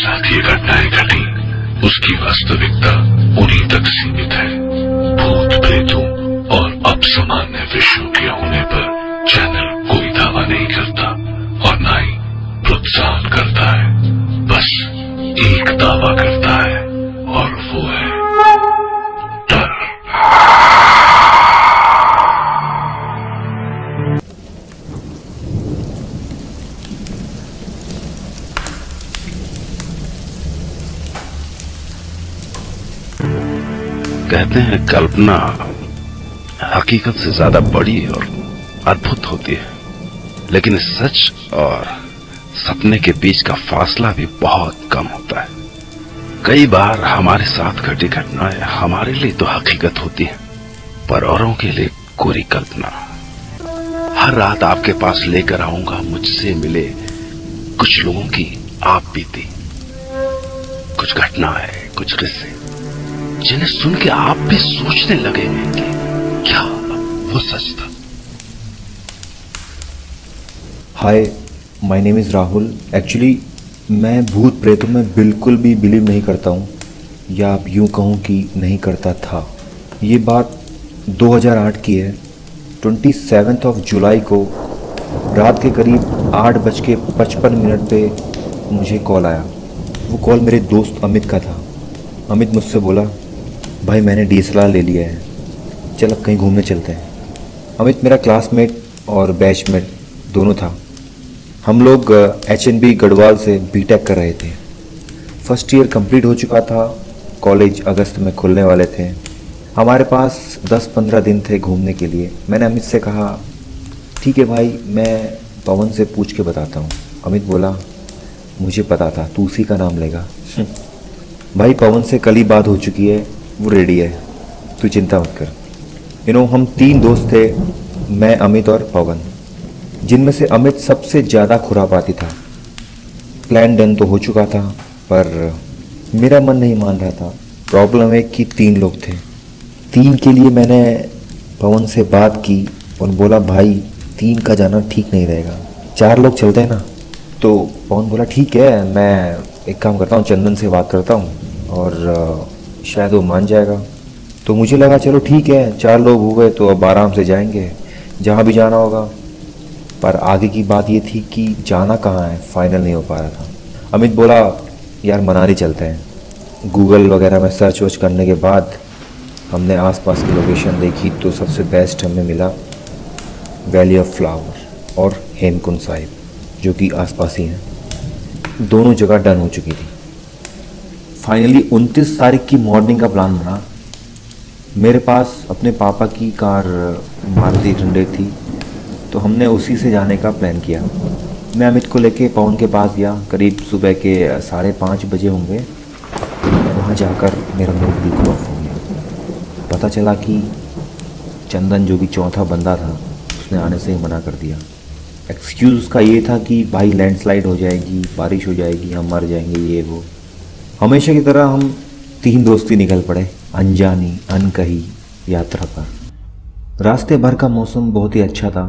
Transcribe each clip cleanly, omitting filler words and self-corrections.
साथ ये घटनाएं घटी उसकी वास्तविकता उन्हीं तक सीमित है। भूत प्रेतों और अपसामान्य विषयों के होने पर चैनल कोई दावा नहीं करता और न ही प्रोत्साहन करता है, बस एक दावा करता है और वो है डर। कहते हैं कल्पना हकीकत से ज्यादा बड़ी और अद्भुत होती है, लेकिन सच और सपने के बीच का फासला भी बहुत कम होता है। कई बार हमारे साथ घटी घटनाएं हमारे लिए तो हकीकत होती है, पर औरों के लिए कोरी कल्पना। हर रात आपके पास लेकर आऊंगा मुझसे मिले कुछ लोगों की आप बीती, कुछ घटनाएं, कुछ किस्से जिन्हें सुन के आप भी सोचने लगेंगे कि क्या वो सच था। Hi, my name is Rahul. Actually मैं भूत प्रेतों में बिल्कुल भी बिलीव नहीं करता हूँ, या आप यूँ कहूँ कि नहीं करता था। ये बात 2008 की है। 27 जुलाई को रात के करीब 8:55 पे मुझे कॉल आया। वो कॉल मेरे दोस्त अमित का था। अमित मुझसे बोला, भाई मैंने DSLR ले लिया है, चल अब कहीं घूमने चलते हैं। अमित मेरा क्लासमेट और बैचमेट दोनों था। हम लोग HNB गढ़वाल से BTech कर रहे थे। फर्स्ट ईयर कंप्लीट हो चुका था, कॉलेज अगस्त में खुलने वाले थे। हमारे पास 10-15 दिन थे घूमने के लिए। मैंने अमित से कहा, ठीक है भाई, मैं पवन से पूछ के बताता हूँ। अमित बोला, मुझे पता था तू उसी का नाम लेगा। भाई पवन से कल ही बात हो चुकी है, वो रेडी है, तू चिंता मत कर। हम 3 दोस्त थे, मैं, अमित और पवन, जिनमें से अमित सबसे ज़्यादा खुरापाती था। प्लान डन तो हो चुका था, पर मेरा मन नहीं मान रहा था। प्रॉब्लम है कि 3 लोग थे। 3 के लिए मैंने पवन से बात की और बोला, भाई 3 का जाना ठीक नहीं रहेगा, 4 लोग चलते हैं ना। तो पवन बोला, ठीक है, मैं एक काम करता हूँ, चंदन से बात करता हूँ और शायद वो मान जाएगा। तो मुझे लगा चलो ठीक है, 4 लोग हो गए तो अब आराम से जाएंगे जहाँ भी जाना होगा। पर आगे की बात ये थी कि जाना कहाँ है, फाइनल नहीं हो पा रहा था। अमित बोला, यार मनाली चलते हैं। गूगल वगैरह में सर्च वर्च करने के बाद हमने आसपास की लोकेशन देखी तो सबसे बेस्ट हमें मिला वैली ऑफ फ्लावर और हेमकुंड साहिब, जो कि आसपास ही हैं। दोनों जगह डन हो चुकी थी। फाइनली 29 तारीख की मॉर्निंग का प्लान बना। मेरे पास अपने पापा की कार मारुति 100 थी, तो हमने उसी से जाने का प्लान किया। मैं अमित को लेके पवन के पास गया। करीब सुबह के 5:30 बजे होंगे। वहाँ जाकर मेरा मूड बिल्कुल ऑफ हो गया। पता चला कि चंदन, जो कि चौथा बंदा था, उसने आने से ही मना कर दिया। एक्सक्यूज़ उसका ये था कि भाई लैंडस्लाइड हो जाएगी, बारिश हो जाएगी, हम मर जाएंगे, ये वो। हमेशा की तरह हम 3 दोस्त ही निकल पड़े अनजानी अनकही यात्रा पर। रास्ते भर का मौसम बहुत ही अच्छा था।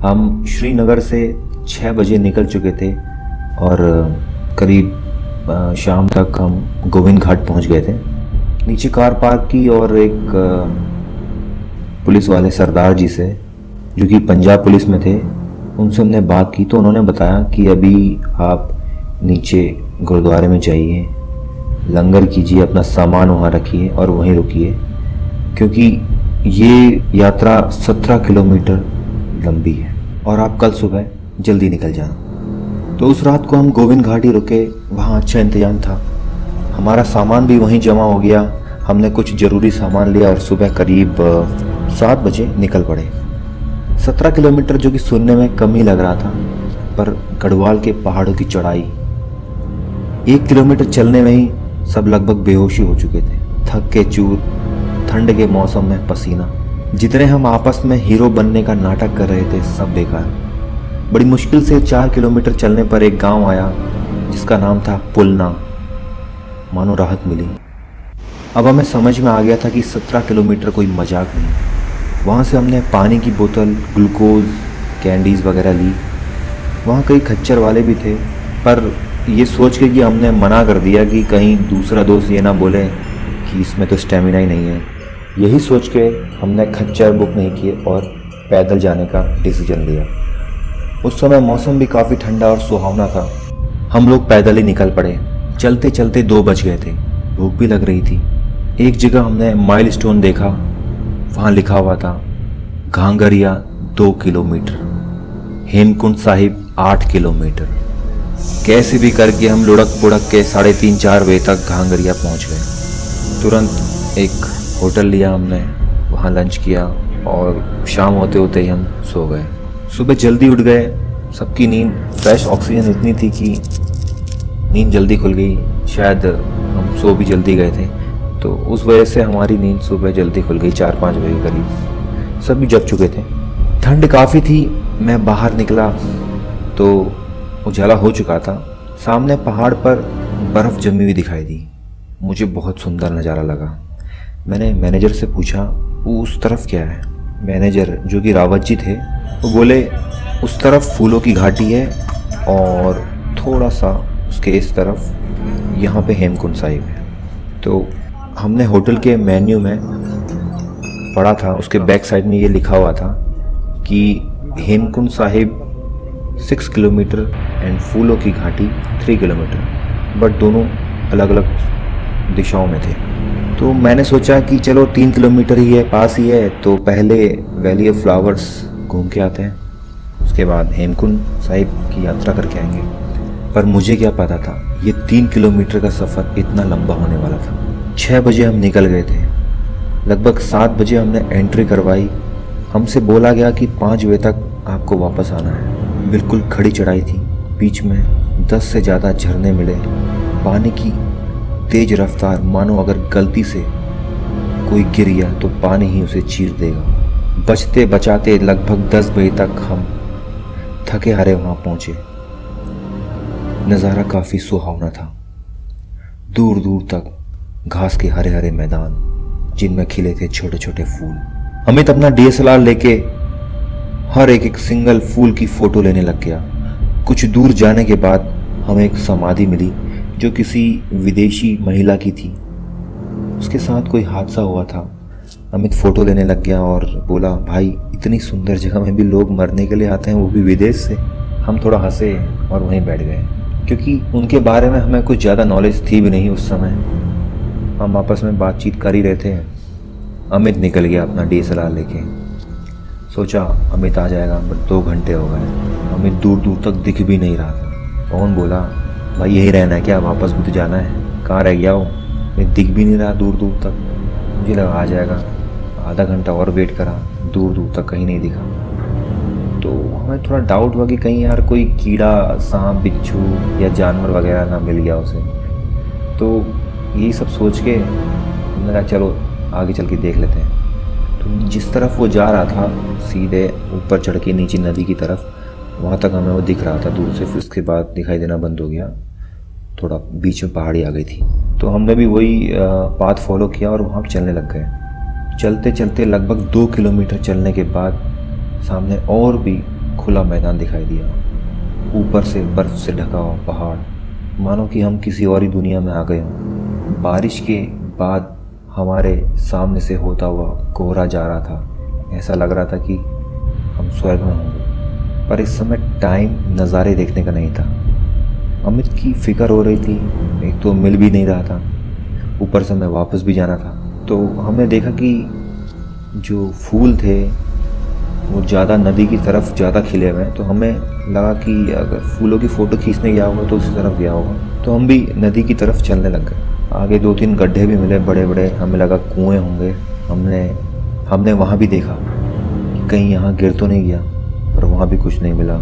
हम श्रीनगर से 6 बजे निकल चुके थे और करीब शाम तक हम गोविंद घाट पहुंच गए थे। नीचे कार पार्क की और एक पुलिस वाले सरदार जी से, जो कि पंजाब पुलिस में थे, उनसे हमने बात की। तो उन्होंने बताया कि अभी आप नीचे गुरुद्वारे में जाइए, लंगर कीजिए, अपना सामान वहाँ रखिए और वहीं रुकिए, क्योंकि ये यात्रा 17 किलोमीटर लंबी है और आप कल सुबह जल्दी निकल जाना। तो उस रात को हम गोविंद घाट ही रुके। वहाँ अच्छा इंतजाम था, हमारा सामान भी वहीं जमा हो गया। हमने कुछ ज़रूरी सामान लिया और सुबह करीब 7 बजे निकल पड़े। 17 किलोमीटर, जो कि सुनने में कम ही लग रहा था, पर गढ़वाल के पहाड़ों की चढ़ाई। 1 किलोमीटर चलने में ही सब लगभग बेहोशी हो चुके थे, थक के चूर, ठंड के मौसम में पसीना। जितने हम आपस में हीरो बनने का नाटक कर रहे थे, सब बेकार। बड़ी मुश्किल से 4 किलोमीटर चलने पर एक गांव आया जिसका नाम था पुलना। मानो राहत मिली। अब हमें समझ में आ गया था कि 17 किलोमीटर कोई मजाक नहीं। वहाँ से हमने पानी की बोतल, ग्लूकोज, कैंडीज़ वगैरह ली। वहाँ कई खच्चर वाले भी थे, पर ये सोच के कि हमने मना कर दिया कि कहीं दूसरा दोस्त ये ना बोले कि इसमें तो स्टेमिना ही नहीं है, यही सोच के हमने खच्चर बुक नहीं किए और पैदल जाने का डिसीजन लिया। उस समय मौसम भी काफ़ी ठंडा और सुहावना था। हम लोग पैदल ही निकल पड़े। चलते चलते 2 बज गए थे, भूख भी लग रही थी। एक जगह हमने माइलस्टोन देखा, वहाँ लिखा हुआ था घांगरिया 2 किलोमीटर, हेमकुंड साहिब 8 किलोमीटर। कैसे भी करके हम लुढ़क पुढ़क के 3:30-4 बजे तक घांगरिया पहुँच गए। तुरंत एक होटल लिया हमने, वहाँ लंच किया और शाम होते होते ही हम सो गए। सुबह जल्दी उठ गए, सबकी नींद, फ्रेश ऑक्सीजन इतनी थी कि नींद जल्दी खुल गई। शायद हम सो भी जल्दी गए थे, तो उस वजह से हमारी नींद सुबह जल्दी खुल गई। 4-5 बजे के करीब सभी जग चुके थे। ठंड काफ़ी थी। मैं बाहर निकला तो उजाला हो चुका था। सामने पहाड़ पर बर्फ़ जमी हुई दिखाई दी। मुझे बहुत सुंदर नज़ारा लगा। मैंने मैनेजर से पूछा वो उस तरफ क्या है। मैनेजर जो कि रावत जी थे, वो बोले उस तरफ फूलों की घाटी है और थोड़ा सा उसके इस तरफ यहाँ पे हेमकुंड साहिब है। तो हमने होटल के मेन्यू में पढ़ा था, उसके बैक साइड में ये लिखा हुआ था कि हेमकुंड साहिब 6 किलोमीटर एंड फूलों की घाटी 3 किलोमीटर, बट दोनों अलग अलग दिशाओं में थे। तो मैंने सोचा कि चलो 3 किलोमीटर ही है, पास ही है, तो पहले वैली ऑफ फ्लावर्स घूम के आते हैं, उसके बाद हेमकुंड साहिब की यात्रा करके आएंगे। पर मुझे क्या पता था ये 3 किलोमीटर का सफ़र इतना लंबा होने वाला था। 6 बजे हम निकल गए थे। लगभग 7 बजे हमने एंट्री करवाई। हमसे बोला गया कि 5 बजे तक आपको वापस आना है। बिल्कुल खड़ी चढ़ाई थी, बीच में 10 से ज़्यादा झरने मिले, पानी की तेज रफ्तार, मानो अगर गलती से कोई गिर गया तो पानी ही उसे चीर देगा। बचते बचाते लगभग 10 बजे तक हम थके हारे वहाँ पहुँचे। नज़ारा काफ़ी सुहावना था। दूर दूर तक घास के हरे हरे मैदान, जिनमें खिले थे छोटे छोटे फूल। अमित अपना DSLR लेके हर एक सिंगल फूल की फ़ोटो लेने लग गया। कुछ दूर जाने के बाद हमें एक समाधि मिली जो किसी विदेशी महिला की थी। उसके साथ कोई हादसा हुआ था। अमित फ़ोटो लेने लग गया और बोला, भाई इतनी सुंदर जगह में भी लोग मरने के लिए आते हैं, वो भी विदेश से। हम थोड़ा हंसे और वहीं बैठ गए, क्योंकि उनके बारे में हमें कुछ ज़्यादा नॉलेज थी भी नहीं उस समय। हम आपस में बातचीत कर ही रहे थे। अमित निकल गया अपना DSLR लेके। सोचा अमित आ जाएगा, बट 2 घंटे हो गए। अमित दूर दूर तक दिख भी नहीं रहा था। पवन बोला, भाई यही रहना है क्या, वापस भी तो जाना है, कहाँ रह गया हो, मैं दिख भी नहीं रहा दूर दूर तक। मुझे लगा आ जाएगा। आधा घंटा और वेट करा, दूर दूर तक कहीं नहीं दिखा। तो हमें थोड़ा डाउट हुआ कि कहीं यार कोई कीड़ा, सांप, बिच्छू या जानवर वगैरह ना मिल गया उसे। तो यही सब सोच के हमने कहा चलो आगे चल के देख लेते हैं। तो जिस तरफ वो जा रहा था, सीधे ऊपर चढ़ के नीचे नदी की तरफ, वहाँ तक हमें वो दिख रहा था दूर से। फिर उसके बाद दिखाई देना बंद हो गया। थोड़ा बीच में पहाड़ी आ गई थी, तो हमने भी वही पाथ फॉलो किया और वहाँ चलने लग गए। चलते चलते लगभग 2 किलोमीटर चलने के बाद सामने और भी खुला मैदान दिखाई दिया। ऊपर से बर्फ़ से ढका हुआ पहाड़, मानो कि हम किसी और ही दुनिया में आ गए हों। बारिश के बाद हमारे सामने से होता हुआ कोहरा जा रहा था। ऐसा लग रहा था कि हम स्वर्ग में होंगे। पर इस समय टाइम नज़ारे देखने का नहीं था। अमित की फ़िक्र हो रही थी, एक तो मिल भी नहीं रहा था, ऊपर से हमें वापस भी जाना था। तो हमने देखा कि जो फूल थे वो ज़्यादा नदी की तरफ ज़्यादा खिले हुए हैं। तो हमें लगा कि अगर फूलों की फ़ोटो खींचने गया होगा तो उसी तरफ गया होगा। तो हम भी नदी की तरफ चलने लग गए। आगे 2-3 गड्ढे भी मिले बड़े बड़े, हमें लगा कुएं होंगे। हमने वहाँ भी देखा कि कहीं यहाँ गिर तो नहीं गया, पर वहाँ भी कुछ नहीं मिला।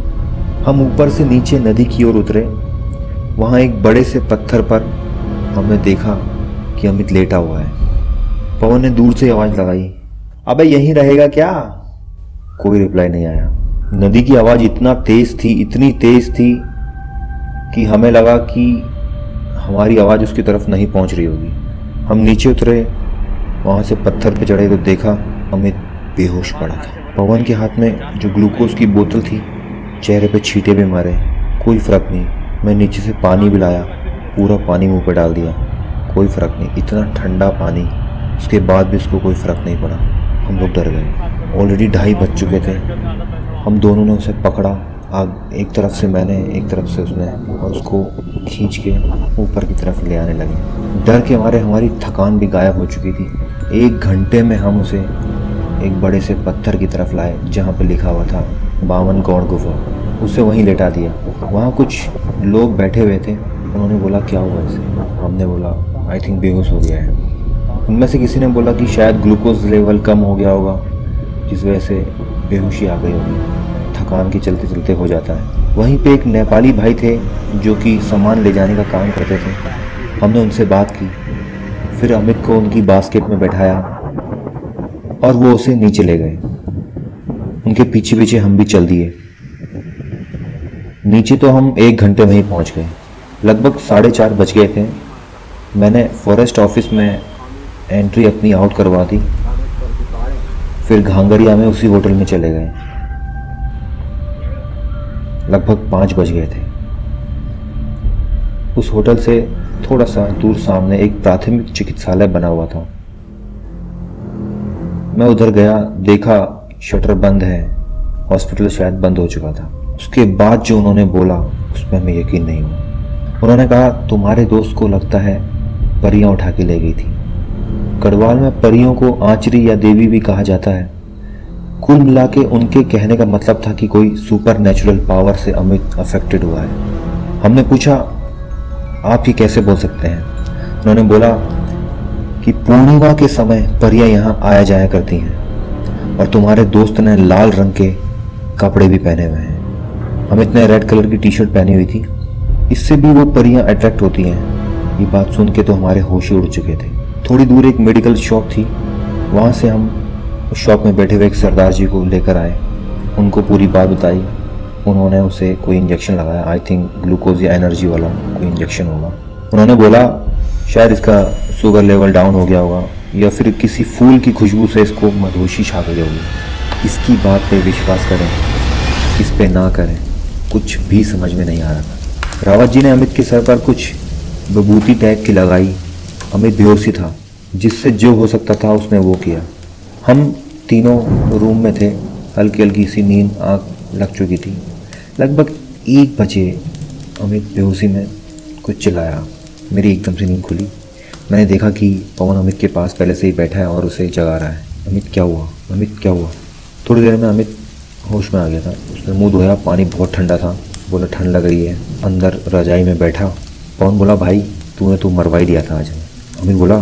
हम ऊपर से नीचे नदी की ओर उतरे। वहाँ एक बड़े से पत्थर पर हमने देखा कि अमित लेटा हुआ है। पवन ने दूर से आवाज़ लगाई, अबे यहीं रहेगा क्या? कोई रिप्लाई नहीं आया। नदी की आवाज़ इतना तेज थी, इतनी तेज थी कि हमें लगा कि हमारी आवाज़ उसकी तरफ नहीं पहुंच रही होगी। हम नीचे उतरे, वहाँ से पत्थर पे चढ़े तो देखा अमित बेहोश पड़ा था। पवन के हाथ में जो ग्लूकोज की बोतल थी, चेहरे पे छींटे भी मारे, कोई फर्क नहीं, मैं नीचे से पानी भी लाया, पूरा पानी मुंह पे डाल दिया, कोई फ़र्क नहीं। इतना ठंडा पानी, उसके बाद भी उसको कोई फ़र्क नहीं पड़ा। हम लोग डर गए। ऑलरेडी 2:30 बज चुके थे। हम दोनों ने उसे पकड़ा, आग एक तरफ से मैंने, एक तरफ से उसने, और उसको खींच के ऊपर की तरफ ले आने लगे। डर के मारे हमारी थकान भी गायब हो चुकी थी। 1 घंटे में हम उसे एक बड़े से पत्थर की तरफ लाए जहाँ पे लिखा हुआ था 52 गौड़ गुफा। उसे वहीं लेटा दिया। वहाँ कुछ लोग बैठे हुए थे। उन्होंने बोला क्या हुआ इसे? हमने बोला आई थिंक बेहोश हो गया है। उनमें से किसी ने बोला कि शायद ग्लूकोज लेवल कम हो गया होगा, जिस वजह से बेहोशी आ गई होगी। थकान के चलते चलते हो जाता है। वहीं पे एक नेपाली भाई थे जो कि सामान ले जाने का काम करते थे। हमने उनसे बात की, फिर अमित को उनकी बास्केट में बैठाया और वो उसे नीचे ले गए। उनके पीछे पीछे हम भी चल दिए। नीचे तो हम 1 घंटे में ही पहुंच गए। लगभग 4:30 बज गए थे। मैंने फॉरेस्ट ऑफिस में एंट्री अपनी आउट करवा दी, फिर घांगरिया में उसी होटल में चले गए। लगभग 5 बज गए थे। उस होटल से थोड़ा सा दूर सामने एक प्राथमिक चिकित्सालय बना हुआ था। मैं उधर गया, देखा शटर बंद है, हॉस्पिटल शायद बंद हो चुका था। उसके बाद जो उन्होंने बोला उसमें मैं यकीन नहीं हुआ। उन्होंने कहा तुम्हारे दोस्त को लगता है परियां उठा के ले गई थी। गढ़वाल में परियों को आंचरी या देवी भी कहा जाता है। कुल मिला के उनके कहने का मतलब था कि कोई सुपर नेचुरल पावर से अमित अफेक्टेड हुआ है। हमने पूछा आप ये कैसे बोल सकते हैं? उन्होंने बोला कि पूर्णिमा के समय परियां यहाँ आया जाया करती हैं और तुम्हारे दोस्त ने लाल रंग के कपड़े भी पहने हुए हैं। अमित ने रेड कलर की टी-शर्ट पहनी हुई थी, इससे भी वो परियां अट्रैक्ट होती हैं। ये बात सुन के तो हमारे होश ही उड़ चुके थे। थोड़ी दूर एक मेडिकल शॉप थी, वहाँ से हम उस शॉप में बैठे हुए एक सरदार जी को लेकर आए। उनको पूरी बात बताई। उन्होंने उसे कोई इंजेक्शन लगाया, आई थिंक ग्लूकोज या एनर्जी वाला कोई इंजेक्शन होगा। उन्होंने बोला शायद इसका शुगर लेवल डाउन हो गया होगा या फिर किसी फूल की खुशबू से इसको मधोशी छा गई होगी। इसकी बात पे विश्वास करें, इस पे ना करें, कुछ भी समझ में नहीं आ रहा था। रावत जी ने अमित के सर पर कुछ विभूति टाइप की लगाई। अमित बेहोशी था, जिससे जो हो सकता था उसने वो किया। हम तीनों रूम में थे। हल्की हल्की सी नींद आँख लग चुकी थी। लगभग 1 बजे अमित बेहोशी में कुछ चिल्लाया। मेरी एकदम से नींद खुली। मैंने देखा कि पवन अमित के पास पहले से ही बैठा है और उसे जगा रहा है। अमित क्या हुआ? अमित क्या हुआ? थोड़ी देर में अमित होश में आ गया था। उसने मुंह धोया, पानी बहुत ठंडा था। बोला ठंड लग रही है। अंदर रजाई में बैठा। पवन बोला भाई तूने तो मरवा ही दिया था आज। अमित बोला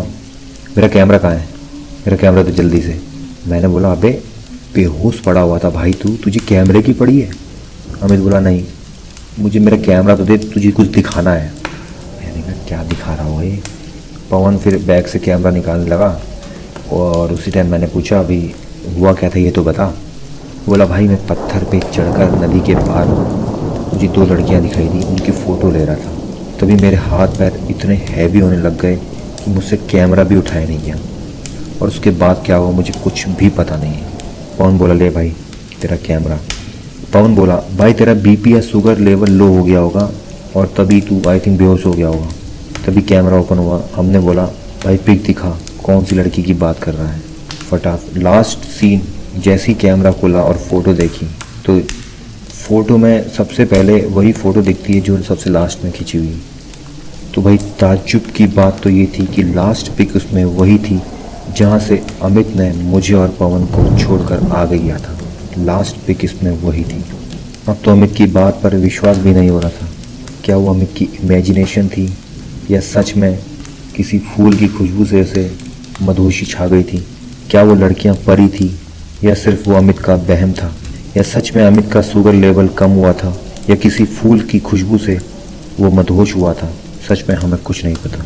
मेरा कैमरा कहाँ है? मेरा कैमरा तो जल्दी से। मैंने बोला अबे बेहोश पड़ा हुआ था भाई, तुझे कैमरे की पड़ी है? अमित बोला नहीं, मुझे मेरा कैमरा तो दे, तुझे कुछ दिखाना है। मैंने कहा क्या दिखा रहा हो ये? पवन फिर बैग से कैमरा निकालने लगा और उसी टाइम मैंने पूछा अभी हुआ क्या था ये तो बता। बोला भाई मैं पत्थर पे चढ़कर नदी के पार मुझे 2 लड़कियां दिखाई दी, उनकी फ़ोटो ले रहा था। तभी मेरे हाथ पैर इतने हैवी होने लग गए कि मुझसे कैमरा भी उठाया नहीं गया। और उसके बाद क्या हुआ मुझे कुछ भी पता नहीं है। पवन बोला ले भाई तेरा कैमरा। पवन बोला भाई तेरा बीपी या शुगर लेवल लो हो गया होगा और तभी तू आई थिंक बेहोश हो गया होगा। तभी कैमरा ओपन हुआ। हमने बोला भाई पिक दिखा, कौन सी लड़की की बात कर रहा है? फटाफट लास्ट सीन जैसे ही कैमरा खोला और फ़ोटो देखी तो फ़ोटो में सबसे पहले वही फ़ोटो दिखती है जो सबसे लास्ट में खींची हुई। तो भाई ताज्जुब की बात तो ये थी कि लास्ट पिक उसमें वही थी जहाँ से अमित ने मुझे और पवन को छोड़कर आगे गया था। लास्ट पिक इसमें वही थी। अब तो अमित की बात पर विश्वास भी नहीं हो रहा था। क्या वो अमित की इमेजिनेशन थी या सच में किसी फूल की खुशबू से उसे मधोशी छा गई थी? क्या वो लड़कियां परी थी या सिर्फ वो अमित का वहम था? या सच में अमित का शुगर लेवल कम हुआ था या किसी फूल की खुशबू से वो मदहोश हुआ था? सच में हमें कुछ नहीं पता।